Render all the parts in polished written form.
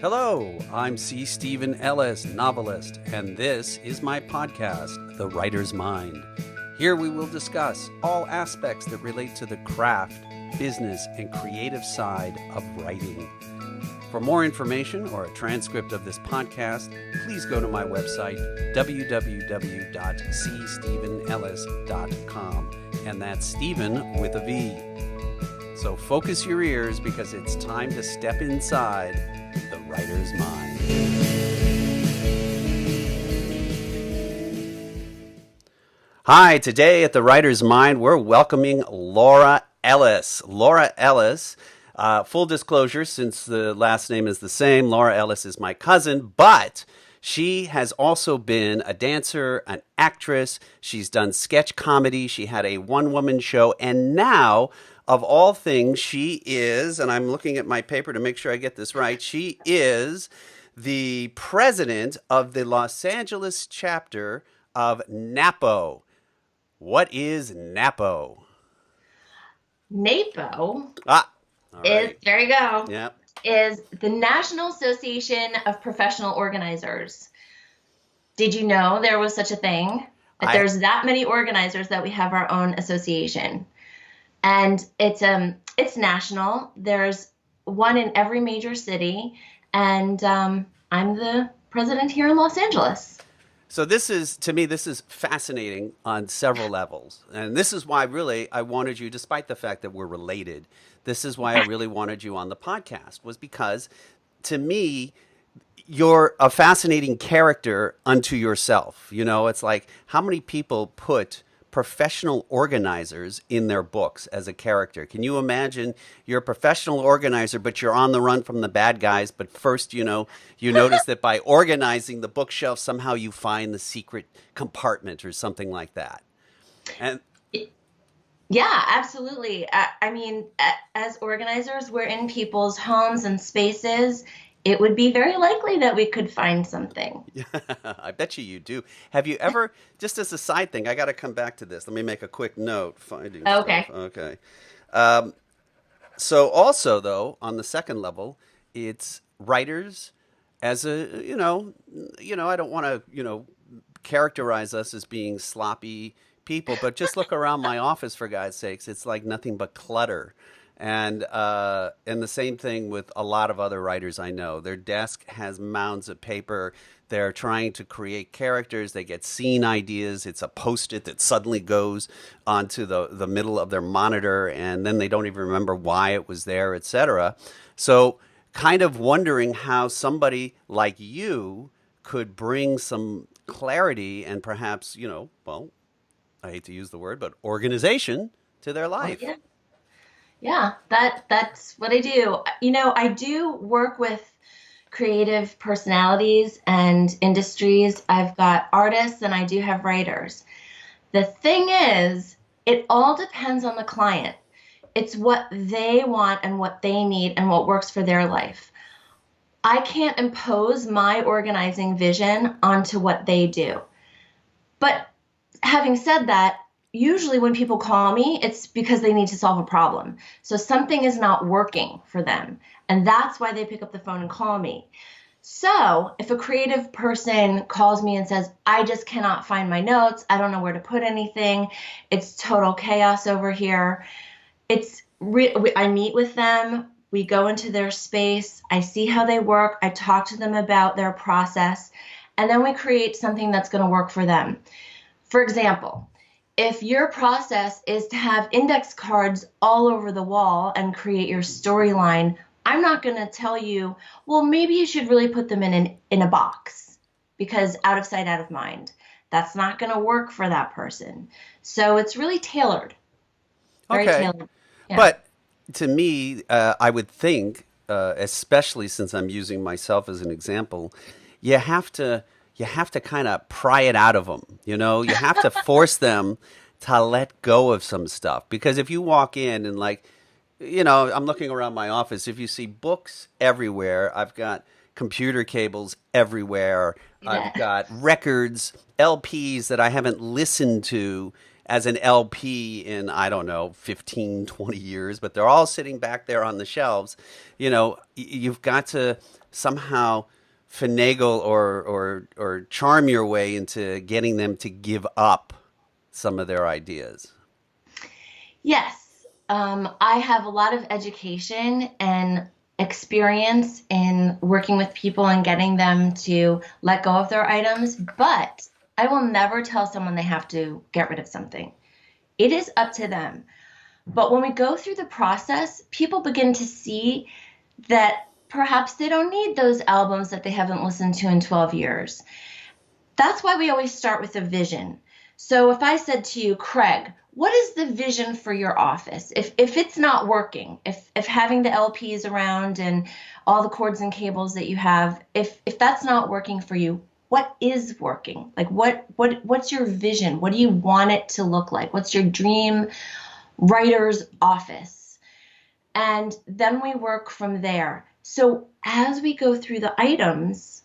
Hello, I'm C. Stephen Ellis, novelist, and this is my podcast, The Writer's Mind. Here we will discuss all aspects that relate to the craft, business, and creative side of writing. For more information or a transcript of this podcast, please go to my website, www.cstephenellis.com, and that's Stephen with a V. So focus your ears because it's time to step inside the writer's mind. Hi, today at the Writer's Mind, we're welcoming Laura Ellis. Laura Ellis, full disclosure, since the last name is the same, Laura Ellis is my cousin, but she has also been a dancer, an actress. She's done sketch comedy. She had a one-woman show, and now, of all things, she is, and I'm looking at my paper to make sure I get this right, she is the president of the Los Angeles chapter of NAPO. What is NAPO? NAPO All is, right. there you go, Yep. is the National Association of Professional Organizers. Did you know there was such a thing? That there's that many organizers that we have our own association. And it's national. There's one in every major city, and I'm the president here in Los Angeles. So this is, to me, this is fascinating on several levels. And this is why really I wanted you, despite the fact that we're related, this is why I really wanted you on the podcast, was because to me, you're a fascinating character unto yourself. You know, it's like how many people put professional organizers in their books as a character. Can you imagine you're a professional organizer, but you're on the run from the bad guys. But first, you notice that by organizing the bookshelf, somehow you find the secret compartment or something like that. And Yeah, absolutely. I mean, as organizers, we're in people's homes and spaces. It would be very likely that we could find something. I bet you do. Have you ever, just as a side thing, I got to come back to this. Let me make a quick note. Finding Okay. stuff. Okay. So also, though, on the second level, it's writers as a, I don't want to, characterize us as being sloppy people, but just look around my office, for God's sakes. It's like nothing but clutter. And the same thing with a lot of other writers I know. Their desk has mounds of paper. They're trying to create characters. They get scene ideas. It's a Post-it that suddenly goes onto the middle of their monitor, and then they don't even remember why it was there, etc. So kind of wondering how somebody like you could bring some clarity and perhaps, I hate to use the word, but organization to their life. Yeah. Yeah, that's what I do. I do work with creative personalities and industries. I've got artists and I do have writers. The thing is, it all depends on the client. It's what they want and what they need and what works for their life. I can't impose my organizing vision onto what they do. But having said that, usually when people call me, it's because they need to solve a problem. So something is not working for them. And that's why they pick up the phone and call me. So if a creative person calls me and says, I just cannot find my notes, I don't know where to put anything, it's total chaos over here. I meet with them, we go into their space, I see how they work, I talk to them about their process, and then we create something that's going to work for them. For example, if your process is to have index cards all over the wall and create your storyline, I'm not going to tell you, well, maybe you should really put them in a box, because out of sight, out of mind. That's not going to work for that person. So it's really tailored. Very Okay. tailored. Yeah. But to me, I would think, especially since I'm using myself as an example, you have to kind of pry it out of them. You have to force them to let go of some stuff. Because if you walk in and I'm looking around my office, if you see books everywhere, I've got computer cables everywhere. Yeah. I've got records, LPs that I haven't listened to. as an LP in, I don't know, 15, 20 years, but they're all sitting back there on the shelves. You've got to somehow finagle or charm your way into getting them to give up some of their ideas. Yes, I have a lot of education and experience in working with people and getting them to let go of their items, but I will never tell someone they have to get rid of something. It is up to them. But when we go through the process, people begin to see that perhaps they don't need those albums that they haven't listened to in 12 years. That's why we always start with a vision. So if I said to you, Craig, what is the vision for your office? If it's not working, if having the LPs around and all the cords and cables that you have, if that's not working for you, what is working? Like what's your vision? What do you want it to look like? What's your dream writer's office? And then we work from there. So as we go through the items,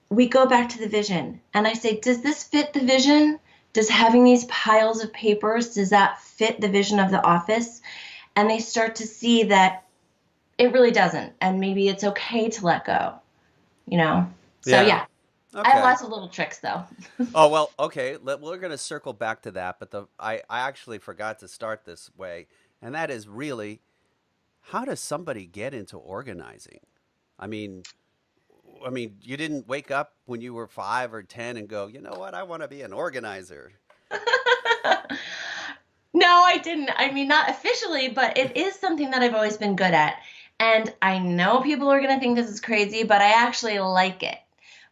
we go back to the vision. And I say, does this fit the vision? Does having these piles of papers, does that fit the vision of the office? And they start to see that it really doesn't. And maybe it's okay to let go, you know? So Yeah. yeah, I have Okay. lots of little tricks though. Oh well. Okay. We're going to circle back to that, but I actually forgot to start this way, and that is really, how does somebody get into organizing? I mean, you didn't wake up when you were 5 or 10 and go, you know what, I want to be an organizer. No, I didn't. I mean, not officially, but it is something that I've always been good at. And I know people are going to think this is crazy, but I actually like it.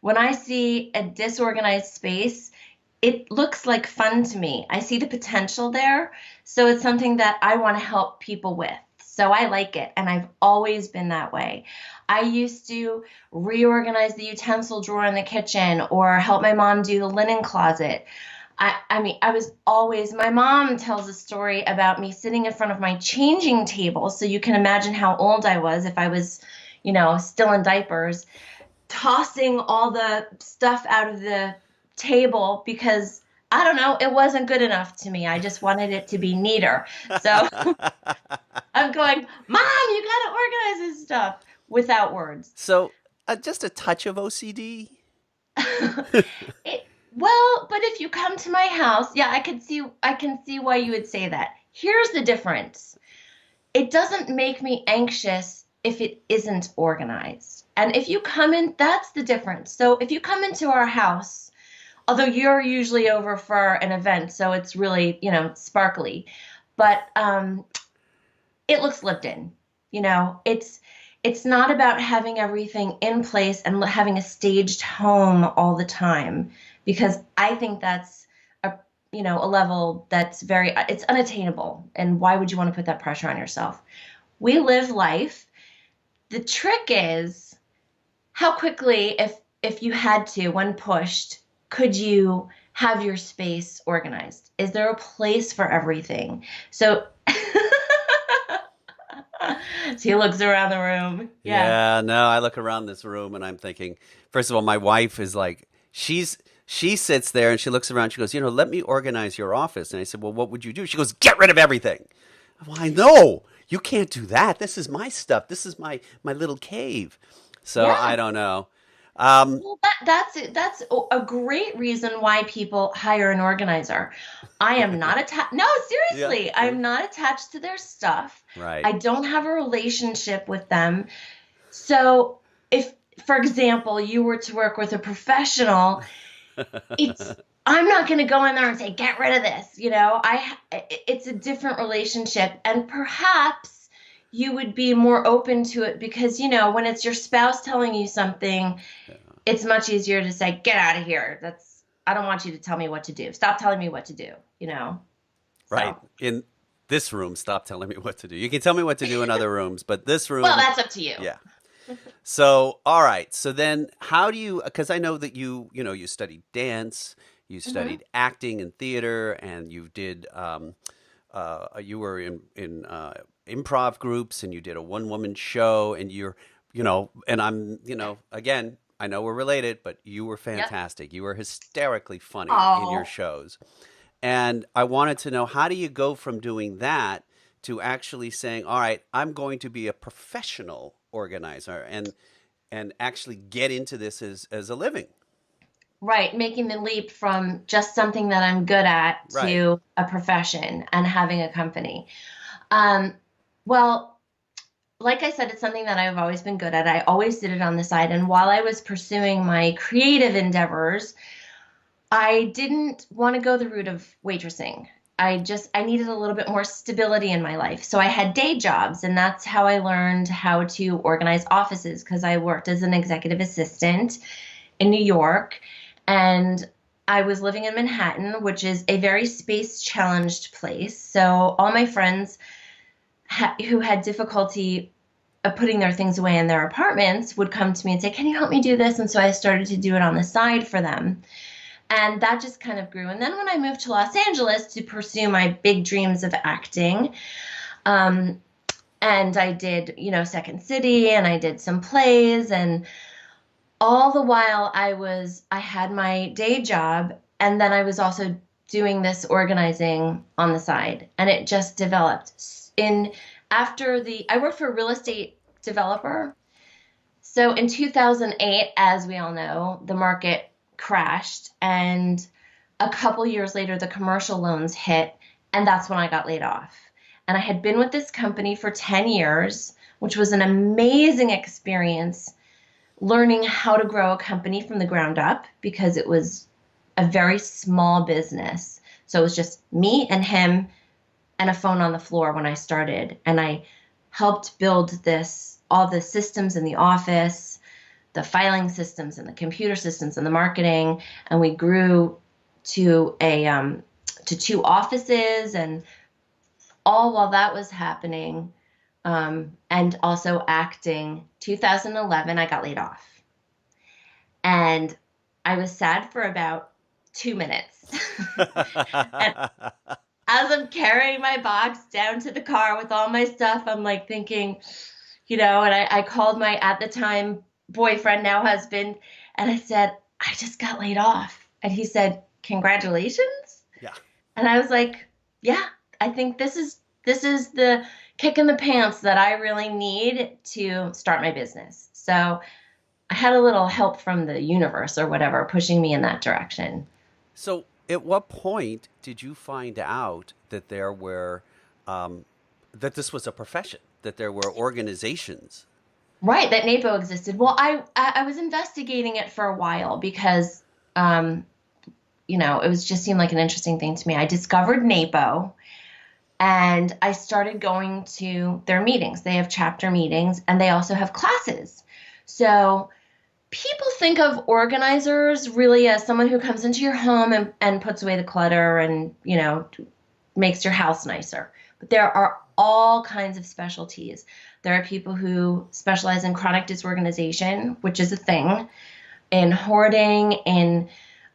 When I see a disorganized space, it looks like fun to me. I see the potential there. So it's something that I want to help people with. So I like it. And I've always been that way. I used to reorganize the utensil drawer in the kitchen or help my mom do the linen closet. I mean, I was always, my mom tells a story about me sitting in front of my changing table. So you can imagine how old I was if I was, still in diapers, tossing all the stuff out of the table because I don't know, it wasn't good enough to me. I just wanted it to be neater. So I'm going, Mom, you got to organize this stuff without words. So, just a touch of OCD. Well, but if you come to my house, yeah, I can see why you would say that. Here's the difference. It doesn't make me anxious if it isn't organized. And if you come in, that's the difference. So if you come into our house, although you're usually over for an event, so it's really, sparkly, but it looks lived in. It's not about having everything in place and having a staged home all the time because I think that's a level that's it's unattainable. And why would you want to put that pressure on yourself? We live life. The trick is how quickly, if you had to, when pushed, could you have your space organized? Is there a place for everything? So so he looks around the room. Yeah. Yeah, no, I look around this room and I'm thinking, first of all, my wife is like, she sits there and she looks around. She goes, let me organize your office. And I said, well, what would you do? She goes, get rid of everything. Well, I know you can't do that. This is my stuff. This is my little cave. So Yeah. I don't know. Um, Well, that's it. That's a great reason why people hire an organizer. I am not attached. No, yeah, seriously, see, I'm not attached to their stuff. right. I don't have a relationship with them. So if, for example, you were to work with a professional, it's I'm not going to go in there and say get rid of this. It's a different relationship, and perhaps you would be more open to it because when it's your spouse telling you something, it's much easier to say get out of here. I don't want you to tell me what to do. Stop telling me what to do. Right. So In this room, stop telling me what to do. You can tell me what to do in other rooms, but this well, room, that's up to you. yeah. So, all right. So then how do you, because I know that you studied dance, you Hmm. studied acting and theater, and you were in improv groups and you did a one woman show and and again, I know we're related, but you were Yep. fantastic. You were hysterically funny in your Oh, shows. And I wanted to know, how do you go from doing that to actually saying, all right, I'm going to be a professional organizer and actually get into this as a living. Right, making the leap from just something that I'm good at Right. to a profession and having a company. Um, well, like I said, it's something that I've always been good at. I always did it on the side. And while I was pursuing my creative endeavors, I didn't want to go the route of waitressing. I needed a little bit more stability in my life. So I had day jobs, and that's how I learned how to organize offices because I worked as an executive assistant in New York, and I was living in Manhattan, which is a very space challenged place. So all my friends who had difficulty putting their things away in their apartments would come to me and say, "Can you help me do this?" And so I started to do it on the side for them. And that just kind of grew. And then when I moved to Los Angeles to pursue my big dreams of acting, um, and I did, Second City, and I did some plays, and all the while I had my day job, and then I was also doing this organizing on the side, and it just developed. In after the I worked for a real estate developer. So in 2008, as we all know, the market crashed, and a couple years later the commercial loans hit, and that's when I got laid off. And I had been with this company for 10 years, which was an amazing experience learning how to grow a company from the ground up because it was a very small business. So it was just me and him and a phone on the floor when I started. And I helped build all the systems in the office, the filing systems and the computer systems and the marketing. And we grew to two offices, and all while that was happening, and also acting. 2011, I got laid off. And I was sad for about 2 minutes. And as I'm carrying my box down to the car with all my stuff, I'm like thinking, and I called my, at the time, boyfriend, now husband, and I said, "I just got laid off." And he said, "Congratulations." Yeah. And I was like, "Yeah, I think this is the kick in the pants that I really need to start my business." So I had a little help from the universe or whatever pushing me in that direction. So, at what point did you find out that there were that this was a profession, that there were organizations? Right, that NAPO existed. Well, I was investigating it for a while because um, it was just seemed like an interesting thing to me. I discovered NAPO, and I started going to their meetings. They have chapter meetings, and they also have classes. So people think of organizers really as someone who comes into your home and puts away the clutter and, makes your house nicer. But there are all kinds of specialties. There are people who specialize in chronic disorganization, which is a thing, in hoarding,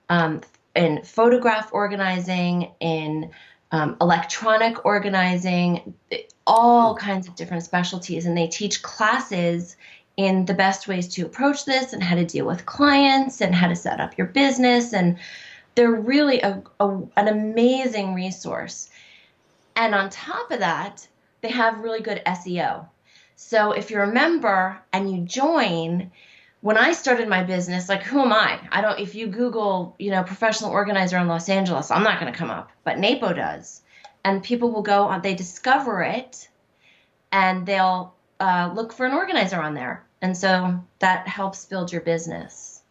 um, in photograph organizing, in electronic organizing, Hmm. all kinds of different specialties. And they teach classes in the best ways to approach this and how to deal with clients and how to set up your business. And they're really an amazing resource. And on top of that, they have really good SEO. So if you're a member and you join, when I started my business, like who am I? I don't, if you Google, professional organizer in Los Angeles, I'm not going to come up, but NAPO does. And people will go on, they discover it, and they'll look for an organizer on there. And so that helps build your business.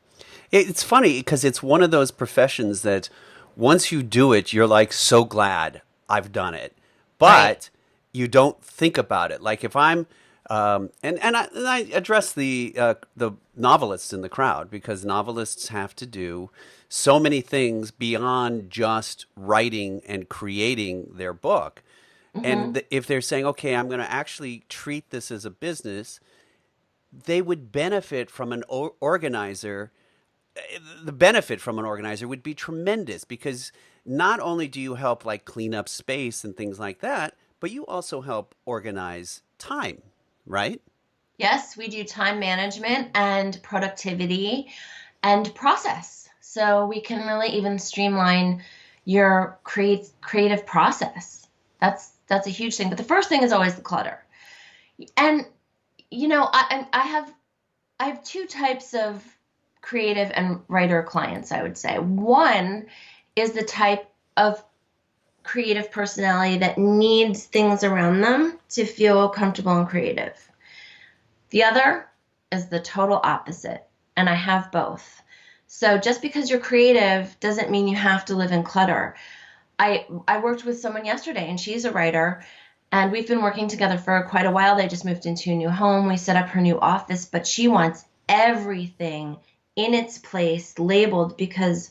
It's funny because it's one of those professions that once you do it, you're like so glad I've done it, Right. but you don't think about it. Like if I'm, and I address the novelists in the crowd because novelists have to do so many things beyond just writing and creating their book. And Hmm. if they're saying, okay, I'm going to actually treat this as a business, they would benefit from an organizer. The benefit from an organizer would be tremendous because not only do you help like clean up space and things like that, but you also help organize time, right? Yes, we do time management and productivity and process. So we can really even streamline, your creative process. That's a huge thing. But the first thing is always the clutter. And I have two types of creative and writer clients, I would say. One is the type of creative personality that needs things around them to feel comfortable and creative. The other is the total opposite, and I have both. So just because you're creative doesn't mean you have to live in clutter. I worked with someone yesterday, and she's a writer, and we've been working together for quite a while. They just moved into a new home. We set up her new office, but she wants everything in its place labeled because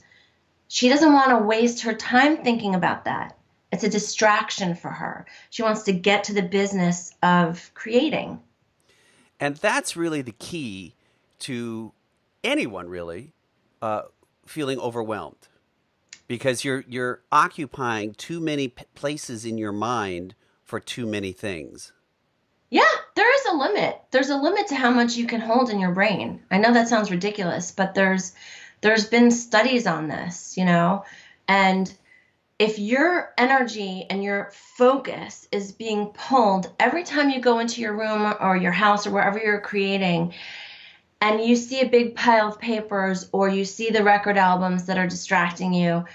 she doesn't want to waste her time thinking about that. It's a distraction for her. She wants to get to the business of creating. And that's really the key to anyone really uh, feeling overwhelmed because you're occupying too many places in your mind for too many things. Yeah, there is a limit. There's a limit to how much you can hold in your brain. I know that sounds ridiculous, but there's been studies on this, and if your energy and your focus is being pulled every time you go into your room or your house or wherever you're creating, and you see a big pile of papers or you see the record albums that are distracting you,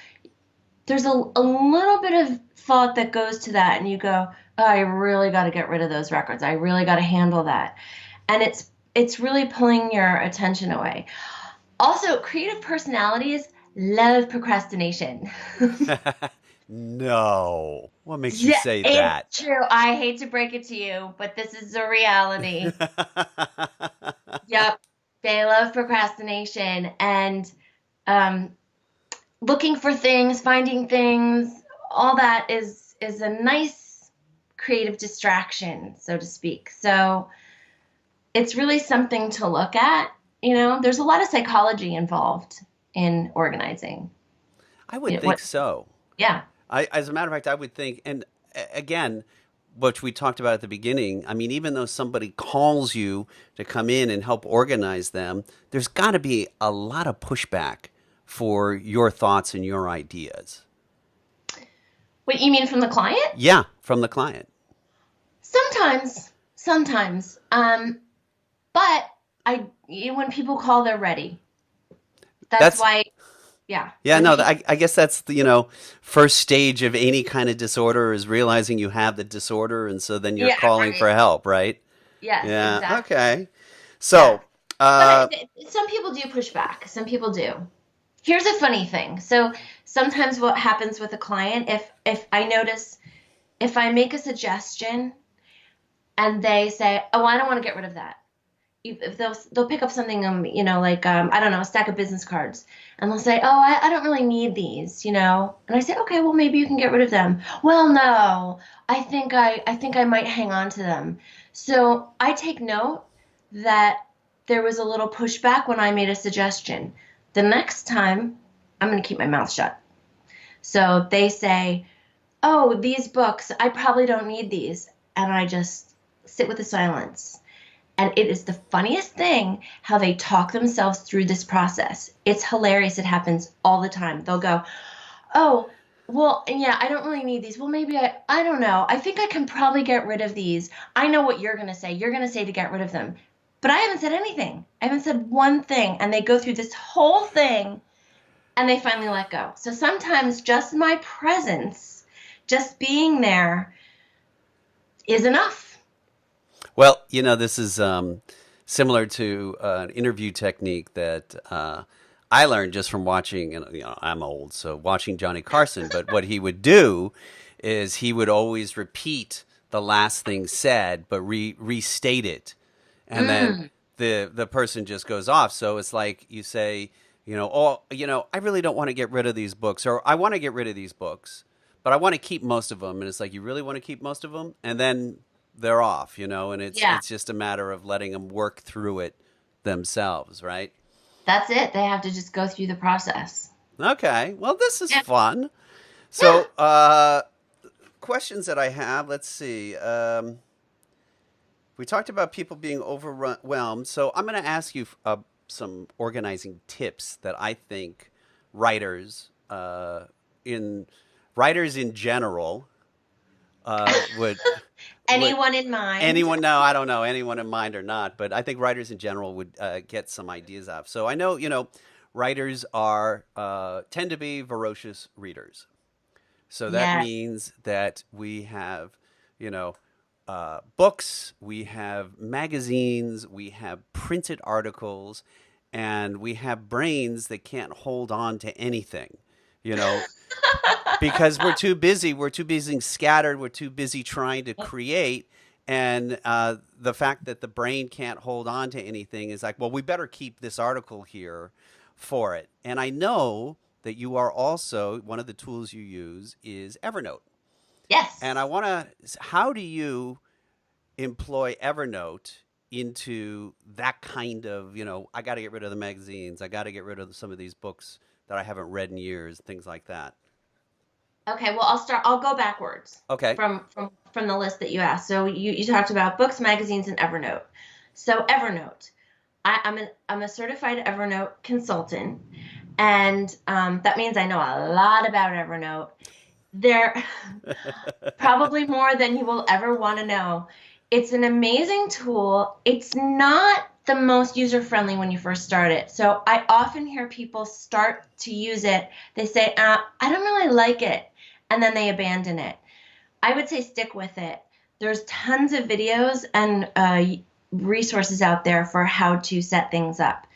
there's a little bit of thought that goes to that, and you go, oh, I really got to get rid of those records. I really got to handle that. And it's really pulling your attention away. Also, creative personalities love procrastination. No. What makes you Yeah, say that? it's true. I hate to break it to you, but this is a reality. Yep. They love procrastination and um, looking for things, finding things, all that is a nice creative distraction, so to speak. So it's really something to look at. There's a lot of psychology involved in organizing. I would think What? so. Yeah. As a matter of fact, I would think, and again, what we talked about at the beginning, I mean, even though somebody calls you to come in and help organize them, there's got to be a lot of pushback for your thoughts and your ideas. What you mean from the client? Yeah, from the client. Sometimes. But when people call, they're ready. That's That's why, yeah. Yeah, no, I guess that's the, first stage of any kind of disorder is realizing you have the disorder, and so then you're Yeah, calling right. for help, right? Yes, Yeah, exactly. okay. Yeah. So, But uh, some people do push back. Some people do. Here's a funny thing. So sometimes what happens with a client, if I notice, if I make a suggestion and they say, "Oh, I don't want to get rid of that," if they'll pick up something, like I don't know, a stack of business cards, and they'll say, "Oh, I don't really need these," and I say, "Okay, well maybe you can get rid of them." Well, no, I think I might hang on to them. So I take note that there was a little pushback when I made a suggestion. The next time, I'm going to keep my mouth shut. So they say, "Oh, these books, I probably don't need these," and I just sit with the silence. And it is the funniest thing how they talk themselves through this process. It's hilarious. It happens all the time. They'll go, "Oh, well, yeah, I don't really need these. Well, maybe I don't know. I think I can probably get rid of these. I know what you're going to say. You're going to say to get rid of them. But I haven't said anything. I haven't said one thing." And they go through this whole thing and they finally let go. So sometimes just my presence, just being there is enough. well, this is similar to an interview technique that I learned just from watching, and I'm old, so watching Johnny Carson. But what he would do is he would always repeat the last thing said, but restate it, and then Mm, the person just goes off. So it's like you say, oh, I really don't want to get rid of these books, or I want to get rid of these books, but I want to keep most of them. And it's like, you really want to keep most of them, and then they're off, and it's yeah, it's just a matter of letting them work through it themselves, right? that's it. They have to just go through the process. Okay. Well, this is Yeah. fun. Yeah. So, questions that I have. Let's see. We talked about people being overwhelmed. So, I'm going to ask you some organizing tips that I think writers in writers in general would would Anyone in mind? anyone know? I don't know anyone in mind or not, but I think writers in general would get some ideas out. So I know writers are tend to be voracious readers. So that Yes. means that we have, you know, books, we have magazines, we have printed articles, and we have brains that can't hold on to anything, you know, because we're too busy. We're too busy scattered. We're too busy trying to create. And the fact that the brain can't hold on to anything is like, well, we better keep this article here for it. And I know that you are also, one of the tools you use is Evernote. And I Yes. want to, how do you employ Evernote into that kind of, I got to get rid of the magazines. I got to get rid of some of these books that I haven't read in years, things like that. Okay, well, I'll go backwards Okay. from the list that you asked. So you talked about books, magazines, and Evernote. So Evernote, I'm a certified Evernote consultant, and that means I know a lot about Evernote. There, probably more than you will ever want to know. It's an amazing tool. It's not the most user friendly when you first start it. So I often hear people start to use it. They say, I don't really like it. And then they abandon it. I would say stick with it. There's tons of videos and resources out there for how to set things up.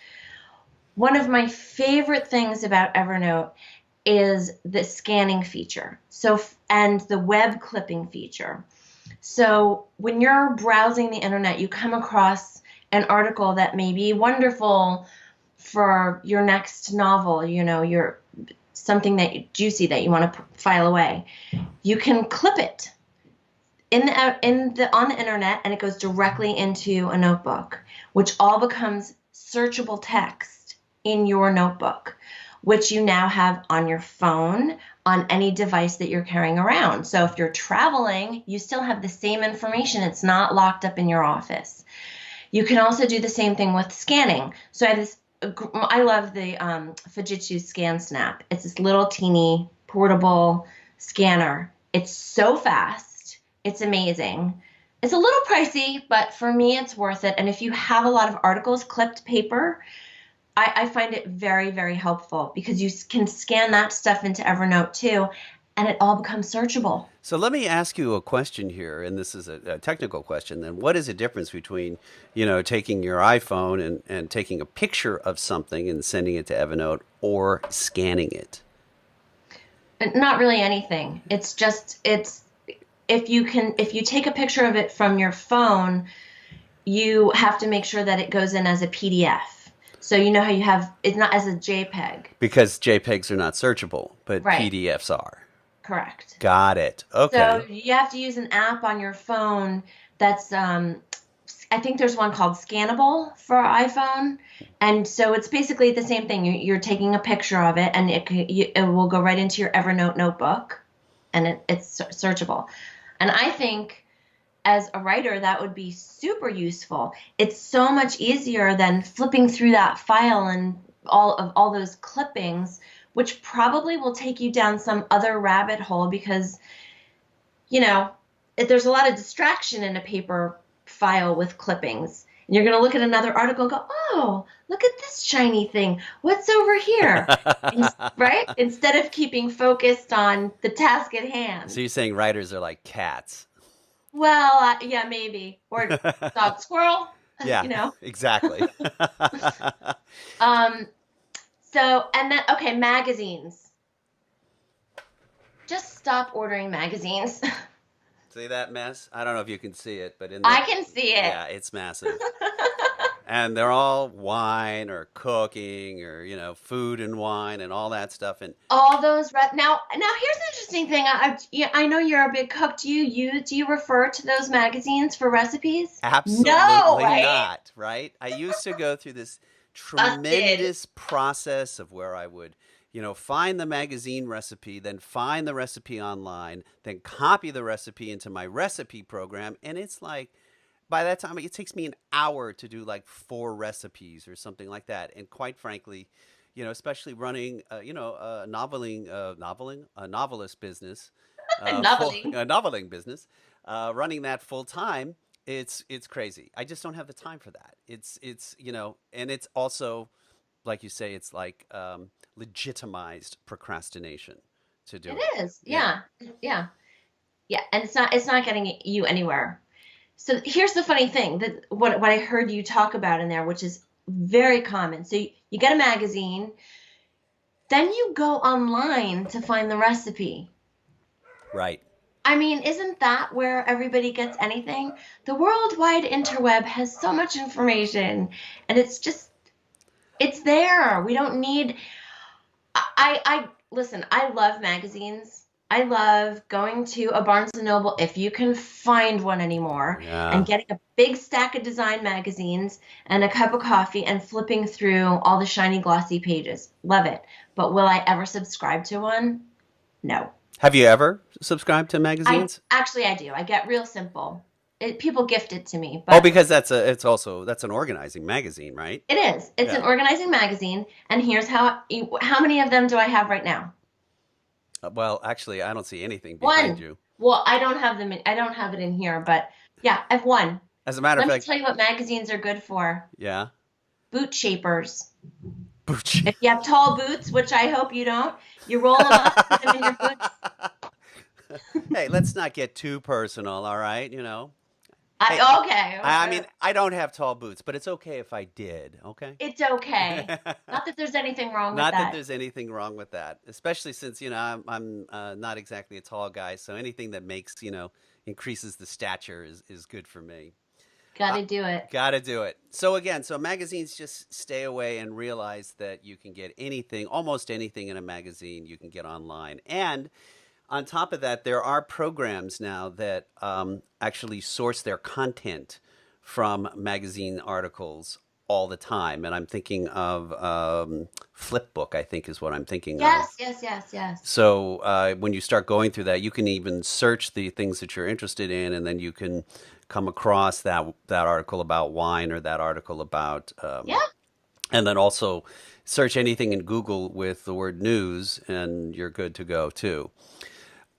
One of my favorite things about Evernote is the scanning feature. And the web clipping feature. So when you're browsing the internet, you come across an article that may be wonderful for your next novel, your something juicy that you want to file away. You can clip it on the internet, and it goes directly into a notebook, which all becomes searchable text in your notebook, which you now have on your phone, on any device that you're carrying around. So if you're traveling, you still have the same information. It's not locked up in your office. You can also do the same thing with scanning. So I love the Fujitsu Scan Snap. It's this little teeny portable scanner. It's so fast. It's amazing. It's a little pricey, but for me, it's worth it. And if you have a lot of articles, clipped paper, I find it very, very helpful because you can scan that stuff into Evernote too, and it all becomes searchable. So let me ask you a question here, and this is a technical question. Then, what is the difference between, taking your iPhone and taking a picture of something and sending it to Evernote or scanning it? Not really anything. It's if you take a picture of it from your phone, you have to make sure that it goes in as a PDF. So you know how it's not as a JPEG. Because JPEGs are not searchable, but Right. PDFs are. Correct. Got it. So Okay. you have to use an app on your phone that's I think there's one called Scannable for iPhone, and so it's basically the same thing. You're taking a picture of it, and it will go right into your Evernote notebook, and it's searchable. And I think as a writer, that would be super useful. It's so much easier than flipping through that file and all those clippings, which probably will take you down some other rabbit hole because, you know, there's a lot of distraction in a paper file with clippings. And you're going to look at another article and go, oh, look at this shiny thing. What's over here? Right? Instead of keeping focused on the task at So hand. you're saying writers are like cats? Well, yeah, maybe. Or dog squirrel, Yeah, you know. exactly. Um, and then, okay, magazines. Just stop ordering magazines. See that mess? I don't know if you can see it, but in the I can see it. yeah, it's massive. And they're all wine or cooking or food and wine and all that stuff. And All those now here's an interesting thing. Yeah, I know you're a big cook. Do you refer to those magazines for recipes? No, absolutely right? not, right? I used to go through this Busted. tremendous process of where I would, find the magazine recipe, then find the recipe online, then copy the recipe into my recipe program. And it's like, by that time, it takes me an hour to do like four recipes or something like that. And quite frankly, especially running, a novelist business, Noveling. a noveling business, running that full time. It's crazy. I just don't have the time for that. And it's also, like you say, it's like legitimized procrastination to It do it. is. Yeah. Yeah. Yeah. Yeah. And it's not getting you anywhere. So here's the funny thing that what I heard you talk about in there, which is very common. So you get a magazine, then you go online to find the recipe. Right. I mean, isn't that where everybody gets anything? The World Wide Interweb has so much information, and it's there. We don't need. I listen. I love magazines. I love going to a Barnes and Noble if you can find one anymore, and Yeah. getting a big stack of design magazines and a cup of coffee and flipping through all the shiny glossy pages. Love it. But will I ever subscribe to one? No. Have you ever subscribed to I magazines? actually I do. I get real simple. People gift it to me, Oh, but because that's an organizing magazine, right? it is. It's Yeah. an organizing magazine, and here's how many of them do I have right now? Well, actually, I don't see anything behind One. you. Well, I don't have them. I don't have it in here, but yeah, I've one. As a matter of Let me fact, tell you what magazines are good for. yeah. Boot shapers. Booch. If you have tall boots, which I hope you don't, you roll them up, put them in your boots. Hey, let's not get too personal, all right? Hey, Okay, I mean, I don't have tall boots, but it's okay if I did, okay? it's okay. Not that there's anything wrong with Not that that. there's anything wrong with that, especially since I'm not exactly a tall guy, so anything that makes increases the stature is good for me. Got Uh, to do it. Got to do it. So again, so magazines, just stay away and realize that you can get anything, almost anything in a magazine, you can get online. And on top of that, there are programs now that actually source their content from magazine articles all the time. And I'm thinking of Flipbook, I think is what I'm thinking of. Yes, yes, yes, yes. So when you start going through that, you can even search the things that you're interested in, and then you can come across that article about wine or that article about, Yeah. and then also search anything in Google with the word news, and you're good to go too.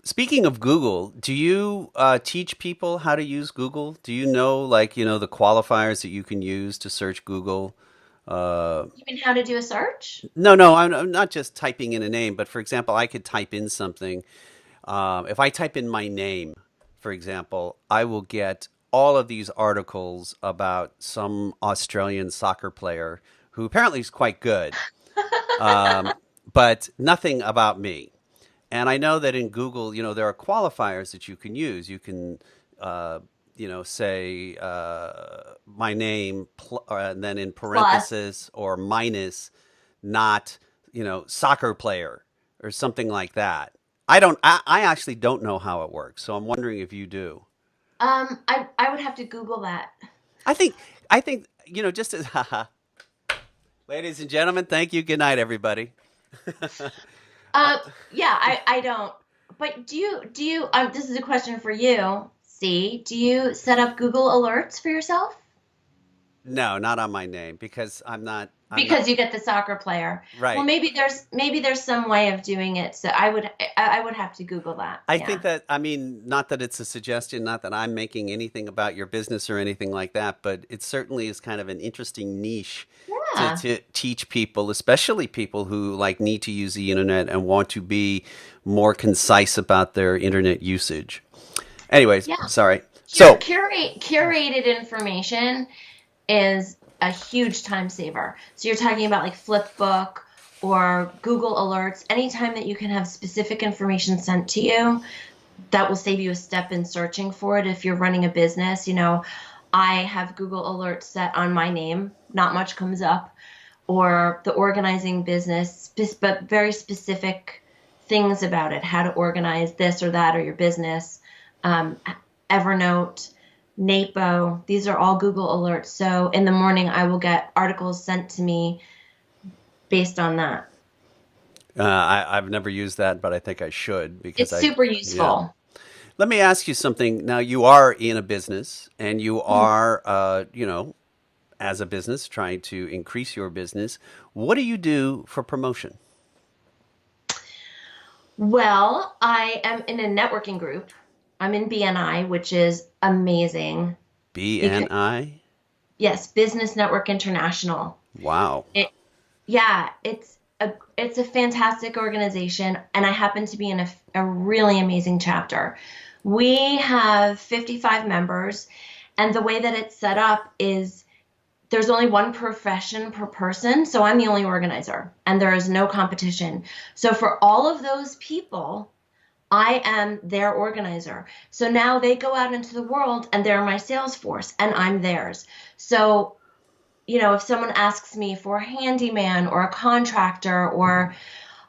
Speaking of Google, do you teach people how to use Google? Do you know, like, the qualifiers that you can use to search Google? Uh, You mean how to do a search? no, no, I'm not just typing in a name, but for example, I could type in something. If I type in my name, for example, I will get all of these articles about some Australian soccer player who apparently is quite good, um, but nothing about me. And I know that in Google, there are qualifiers that you can use. You can, uh, say my name, and then in Plus. parenthesis or minus, not, soccer player or something like that. I actually don't know how it works. So I'm wondering if you do. I would have to Google that. I think, I think, just as, ladies and gentlemen, thank you. Good night, everybody. Uh, Uh, yeah, I don't. But do you this is a question for you. See, do you set up Google alerts for yourself? no, not on my name because I'm not, Because you get the soccer player. Well, right. maybe there's some way of doing it. So I would have to Google that. I think Yeah. that, I mean, not that it's a suggestion, not that I'm making anything about your business or anything like that, but it certainly is kind of an interesting niche Yeah. to teach people, especially people who like need to use the internet and want to be more concise about their internet usage. Anyways, Yeah. sorry. So, Curated information is a huge time saver. So you're talking about like Flipbook or Google Alerts. Anytime that you can have specific information sent to you, that will save you a step in searching for it. If you're running a business, I have Google Alerts set on my name. Not much comes up. Or the organizing business, but very specific things about it, how to organize this or that or your business. Um, Evernote, NAPO, these are all Google alerts. So in the morning, I will get articles sent to me based on that. I've never used that, but I think I should because It's super yeah. useful. Let me ask you something. Now, you are in a business and you Mhm. are, as a business, trying to increase your business. What do you do for promotion? Well, I am in a networking group. I'm in BNI, which is amazing because BNI? yes, Business Network International. Wow. It yeah, it's a fantastic organization, and I happen to be in a really amazing chapter. We have 55 members, and the way that it's set up is there's only one profession per person, so I'm the only organizer, and there is no competition. So for all of those people, I am their organizer. So now they go out into the world and they're my sales force and I'm theirs. So, if someone asks me for a handyman or a contractor or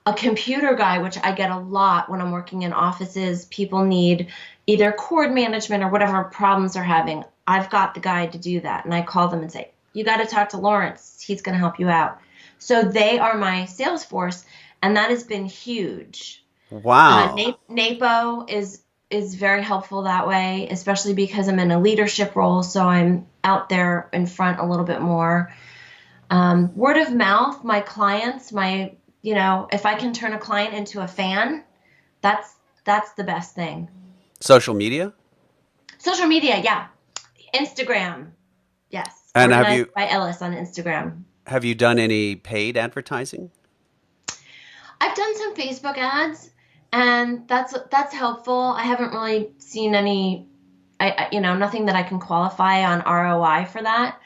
a computer guy, which I get a lot when I'm working in offices, people need either cord management or whatever problems they're having. I've got the guy to do that. And I call them and say, you got to talk to Lawrence. He's going to help you out. So they are my sales force, and that has been huge. Wow. NAPO is very helpful that way, especially because I'm in a leadership role, so I'm out there in front a little bit more. Word of mouth, my clients, if I can turn a client into a fan, that's that's the best thing. Social media? Social media, yeah. Instagram, yes. And Organized by Ellis on Instagram. have you done any paid advertising? I've done some Facebook ads, and that's helpful. I haven't really seen any, nothing that I can qualify on ROI for that.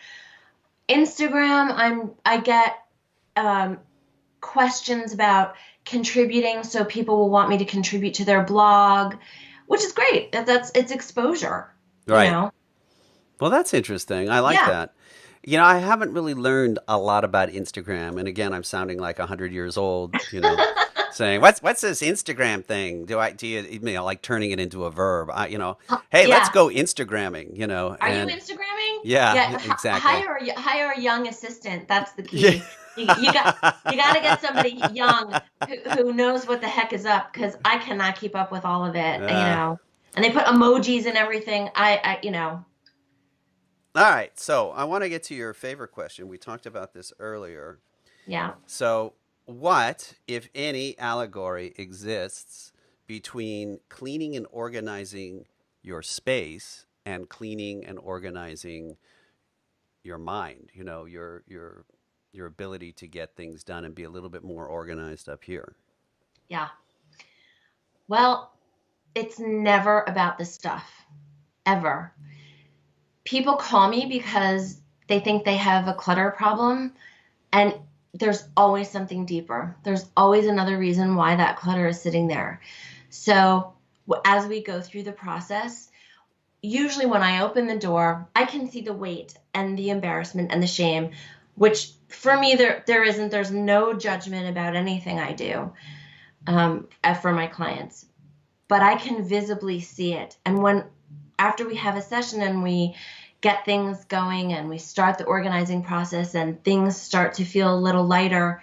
Instagram, I get um, questions about contributing, so people will want me to contribute to their blog, which is great. It's exposure, you Right. know. Well, that's interesting. I like Yeah. that. I haven't really learned a lot about Instagram, and again, I'm sounding like 100 years old. Saying what's this Instagram thing? Do you like turning it into a verb? Hey, let's Yeah. go Instagramming. Are you And Instagramming? yeah, Yeah, exactly. hire a young assistant. That's the Yeah. key. You got to get somebody young who knows what the heck is up, because I cannot keep up with all of it. Uh, And they put emojis and everything. I. all right. So I want to get to your favorite question. We talked about this earlier. Yeah. So, what, if any, allegory exists between cleaning and organizing your space and cleaning and organizing your mind? Your ability to get things done and be a little bit more organized up here. Yeah. Well, it's never about the stuff, ever. People call me because they think they have a clutter problem, and there's always something deeper. There's always another reason why that clutter is sitting there. So, as we go through the process, usually when I open the door, I can see the weight and the embarrassment and the shame, which for me, there's no judgment about anything I do for my clients, but I can visibly see it. And after we have a session and we get things going and we start the organizing process and things start to feel a little lighter,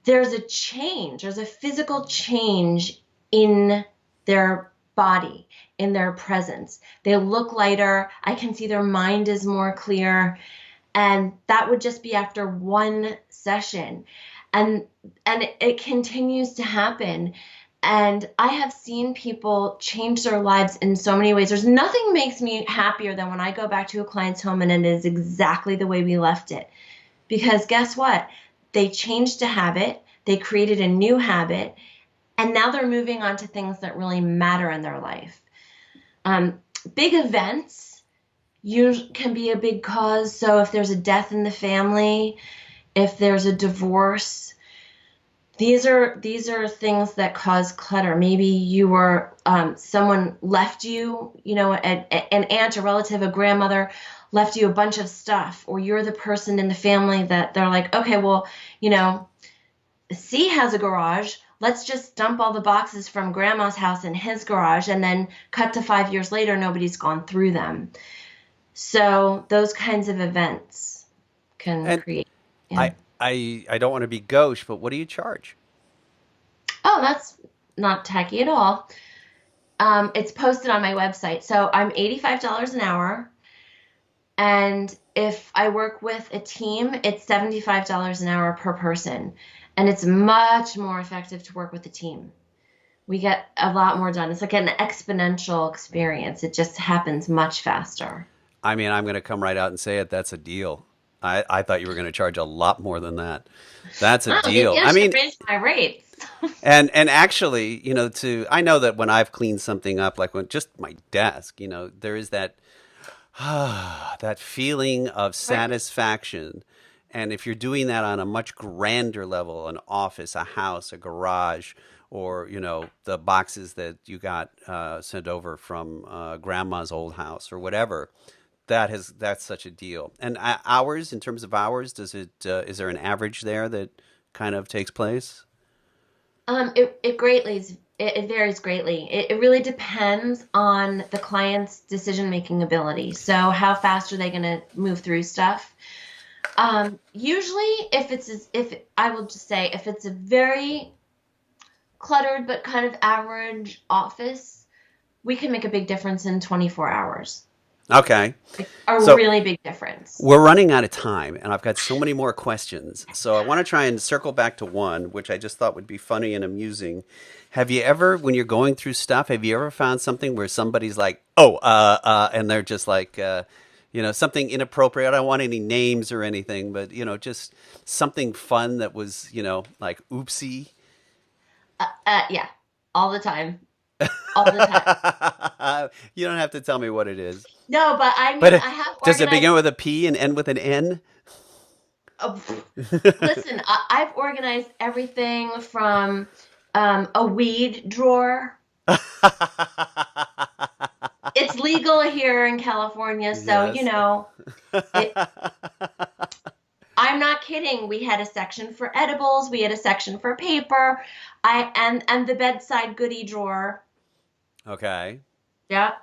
there's a change. There's a physical change in their body, in their presence. They look lighter. I can see their mind is more clear. And that would just be after one session. And it continues to happen. And I have seen people change their lives in so many ways. There's nothing makes me happier than when I go back to a client's home and it is exactly the way we left it. Because guess what? They changed a habit, they created a new habit, and now they're moving on to things that really matter in their life. Big events can be a big cause. So if there's a death in the family, if there's a divorce, these are things that cause clutter. Maybe you were someone left you, an aunt, a relative, a grandmother left you a bunch of stuff, or you're the person in the family that they're like, okay, well, C has a garage. Let's just dump all the boxes from grandma's house in his garage, and then cut to 5 years later, nobody's gone through them. So those kinds of events can And create. Yeah. I don't want to be gauche, but what do you charge? Oh, that's not tacky at all. It's posted on my website. So I'm $85 an hour. And if I work with a team, it's $75 an hour per person. And it's much more effective to work with a team. We get a lot more done. It's like an exponential experience. It just happens much faster. I mean, I'm going to come right out and say it. That's a deal. I thought you were going to charge a lot more than that. That's a Oh, maybe deal. I I should mean, raise my rates. and actually, I know that when I've cleaned something up, like when just my desk, there is that that feeling of Right. satisfaction. And if you're doing that on a much grander level, an office, a house, a garage, or the boxes that you got sent over from grandma's old house or whatever, that's such a deal. And hours, in terms of hours, is there an average there that kind of takes place? It varies greatly. It really depends on the client's decision making ability. So how fast are they going to move through stuff? Usually, if I will just say if it's a very cluttered but kind of average office, we can make a big difference in 24 hours. Okay. Like a So really big difference. we're running out of time, and I've got so many more questions. So I want to try and circle back to one, which I just thought would be funny and amusing. Have you ever, when you're going through stuff, have you ever found something where somebody's like, "Oh, and they're just like, something inappropriate? I don't want any names or anything, but just something fun that was, like, oopsie." Yeah, all the time, all the time. You don't have to tell me what it is, No, but I but mean, I have does it organized. begin with a P and end with an N? Oh, listen, I've organized everything from a weed drawer. It's legal here in California, so Yes. it. I'm not kidding. We had a section for edibles. We had a section for paper. And the bedside goodie drawer. Okay. Yeah,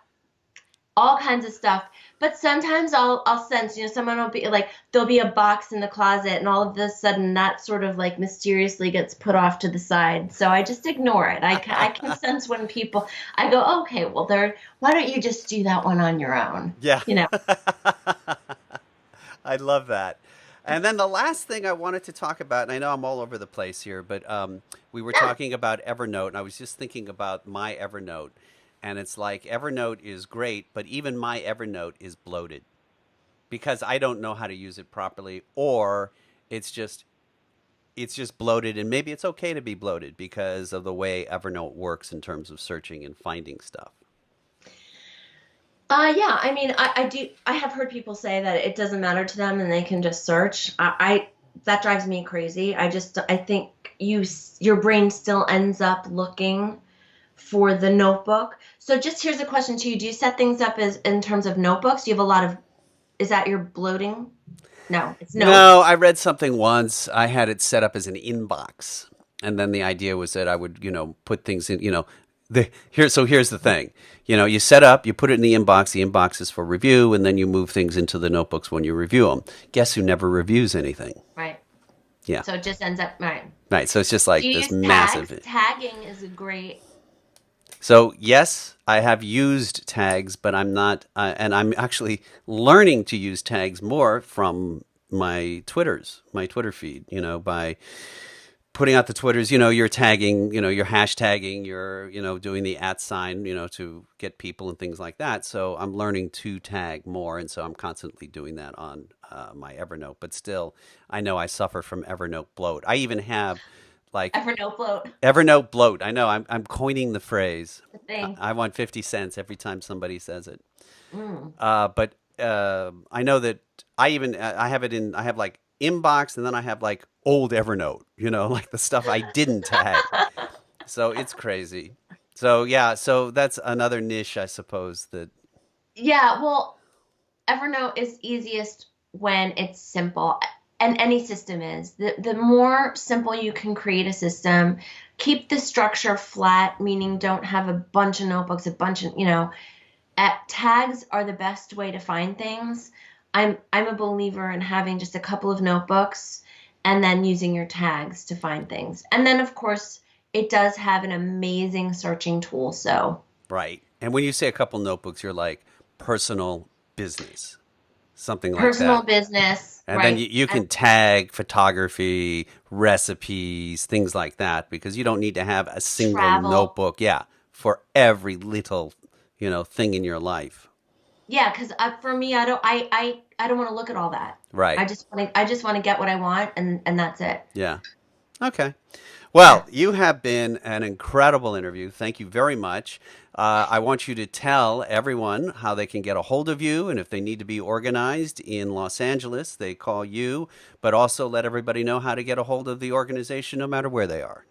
all kinds of stuff. But sometimes I'll sense, someone will be like, there'll be a box in the closet, and all of a sudden that sort of like mysteriously gets put off to the side. So I just ignore it. I can sense when people, I go, "Oh, okay, well, why don't you just do that one on your own? Yeah. You know, I love that. And then the last thing I wanted to talk about, and I know I'm all over the place here, but we were yeah. talking about Evernote, and I was just thinking about my Evernote. And it's like Evernote is great, but even my Evernote is bloated because I don't know how to use it properly, or it's just it's just bloated, and maybe it's okay to be bloated because of the way Evernote works in terms of searching and finding stuff. Yeah, I mean, I do. I have heard people say that it doesn't matter to them and they can just search. That drives me crazy. I think your brain still ends up looking for the notebook. So just here's a question to you. Do you set things up as in terms of notebooks? Do you have a lot of, is that your bloating? No, it's No, notes. I read something once. I had it set up as an inbox, and then the idea was that I would, put things in, here's the thing. You set up, you put it in the inbox. The inbox is for review, and then you move things into the notebooks when you review them. Guess who never reviews anything? Right. Yeah. So it just ends up, right. Right. So it's just Do like you this use tags? massive. Tagging is a great, So yes, I have used tags, but I'm not, and I'm actually learning to use tags more from my Twitter feed. By putting out the Twitters, you're tagging, you're hashtagging, you're, doing the at sign, to get people and things like that. So I'm learning to tag more. And so I'm constantly doing that on my Evernote. But still, I know I suffer from Evernote bloat. I even have like Evernote bloat, Evernote bloat. I know I'm coining the phrase. the thing. I want 50 cents every time somebody says it. Mm. But I know that I have it in, I have like inbox, and then I have like old Evernote, like the stuff I didn't tag. So it's crazy. So yeah, so that's another niche, I suppose, that. Yeah, well, Evernote is easiest when it's simple, and any system is. The more simple you can create a system, keep the structure flat, meaning don't have a bunch of notebooks, a bunch of, tags are the best way to find things. I'm a believer in having just a couple of notebooks and then using your tags to find things. And then of course, it does have an amazing searching tool, so Right. And when you say a couple notebooks, you're like personal business. something like Personal that. business, And then right? you And can tag photography, recipes, things like that, because you don't need to have a single travel. notebook, yeah, for every little, thing in your life. Yeah, because for me, I don't want to look at all that. Right. I just want to get what I want, and that's it. Yeah. Okay. Yeah. Well, you have been an incredible interview. Thank you very much. I want you to tell everyone how they can get a hold of you, and if they need to be organized in Los Angeles, they call you, but also let everybody know how to get a hold of the organization no matter where they are.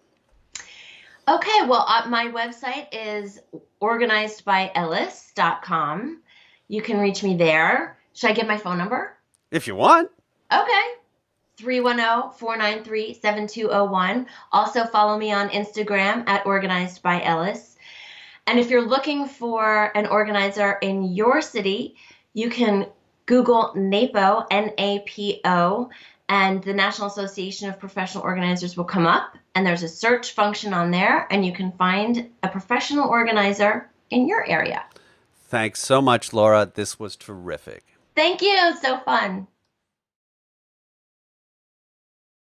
Okay, well, my website is organizedbyellis.com. You can reach me there. Should I give my phone number? If you want. Okay. 310-493-7201. Also follow me on Instagram at Organized by Ellis. And if you're looking for an organizer in your city, you can Google NAPO, NAPO, and the National Association of Professional Organizers will come up. And there's a search function on there, and you can find a professional organizer in your area. Thanks so much, Laura. This was terrific. Thank you. So fun.